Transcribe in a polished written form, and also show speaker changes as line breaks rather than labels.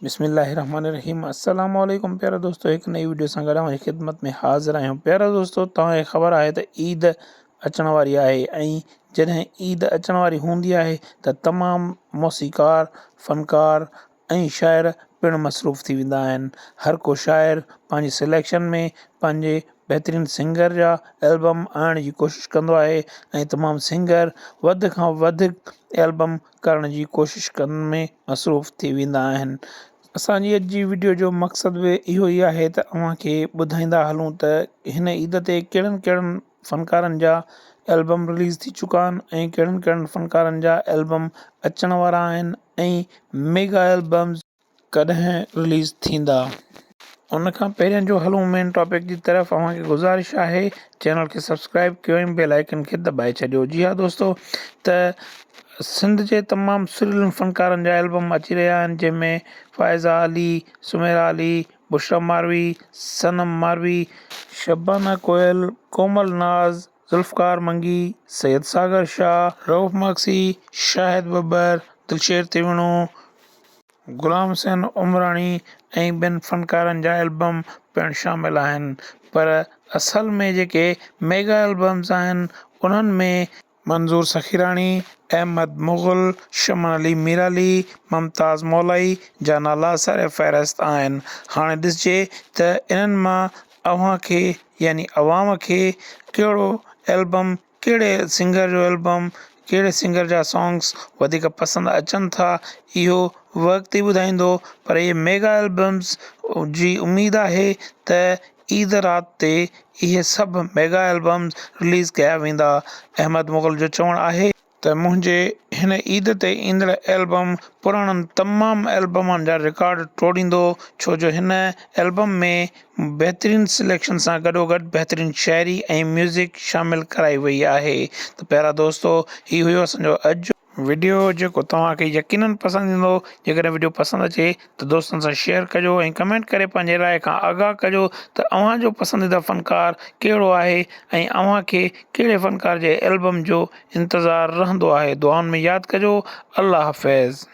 बिस्मिल्लाहिर्रहमानिर्रहीम अस्सलाम वालेकुम प्यारा दोस्तों, एक नई वीडियो सां गॾु तव्हांजी ख़िदमत में हाज़िर आहियूं। प्यारा दोस्तों, तव्हांखे ख़बर आहे त ईद अचण वारी आहे ऐं जॾहिं ईद अचण वारी हूंदी आहे त तमामु मौसीक़ार, फ़नकार ऐं शाइर पिणु मसरूफ़ थी वेंदा आहिनि। हर को शाइर पंहिंजी सिलेक्शन में पंहिंजे बहितरीनु सिंगर जा एल्बम आणण जी कोशिशि कंदो आहे ऐं तमामु सिंगर वधि खां वधीक एल्बम करण जी कोशिशि करण में मसरूफ़ थी वेंदा आहिनि। असांजी अॼु जी वीडियो जो मक़सदु बि इहो ई आहे त अव्हांखे ॿुधाईंदा हलूं त हिन ईद ते कहिड़नि कहिड़नि फ़नकारनि जा एल्बम रिलीज़ थी चुका आहिनि ऐं कहिड़नि कहिड़नि फ़नकारनि जा एल्बम अचण वारा आहिनि ऐं मेगा एल्बम्स कॾहिं रिलीज़ थींदा। उन खां पहिरियों जो हलूं मेन टॉपिक जी तरफ़, अव्हांखे गुज़ारिश आहे चैनल खे सब्सक्राइब कयो ऐं बेल आइकन खे दॿाए छॾियो। जी हा दोस्तों, त सिंध जे तमामु सुरीलनि फ़नकारनि जा एल्बम अची रहिया आहिनि, जंहिंमें फ़ाइज़ा अली, मेराली, बुशरा मारवी, सनम मारवी, शबाना कोयल, कोमल नाज़, ज़ुल्फ़कार मंगी, सैयद सागर शाह, रऊफ़ मक्सी, शाहिद बब्बर, दिलशेर तिवणो, गुलाम हुसैन उमराणी ऐं ॿियनि फ़नकारनि जा एल्बम पिणु शामिल आहिनि। पर असल में जेके मेगा एल्बम्स आहिनि उन्हनि में मंज़ूर सखीराणी, अहमद मुग़ल, शमन अली मेराली, मुमताज़ मोलाई जा नाला सर फ़हरिस्त आहिनि। हाणे ॾिसिजे त इन्हनि मां अव्हांखे यानी अवाम खे कहिड़ो एल्बम, कहिड़े सिंगर जो एल्बम, कहिड़े सिंगर जा सॉन्ग्स वधीक पसंदि अचनि था, इहो वक़्तु ई ॿुधाईंदो। पर इहे मेगा एल्बम्स जी उमेदु आहे त ईद राति ते इहे सभु मेगा एल्बम्स रिलीज़ कया वेंदा। अहमद मुग़ल जो चवणु आहे त मुंहिंजे हिन ईद ते ईंदड़ एल्बम पुराणनि तमामु एल्बमनि जा रिकॉर्ड टोड़ींदो, छो जो हिन एल्बम में बहितरीनु सिलेक्शन सां गॾोगॾु बहितरीनु शाइरी ऐं म्यूज़िक शामिलु कराई वई आहे। त प्यारा दोस्तो, हीउ हुयो असांजो अॼु जो वीडियो, जेको तव्हांखे यकीनन पसंदि ईंदो। जेकॾहिं वीडियो पसंदि अचे त दोस्तनि सां शेयर कजो ऐं कमेंट करे पंहिंजे राय खां आगाह कजो त अव्हांजो पसंदीदा फ़नकार कहिड़ो आहे ऐं अव्हांखे कहिड़े फ़नकार जे एल्बम जो इंतज़ारु रहंदो आहे। दुआउनि में यादि कजो। अल्लाह हाफ़िज़।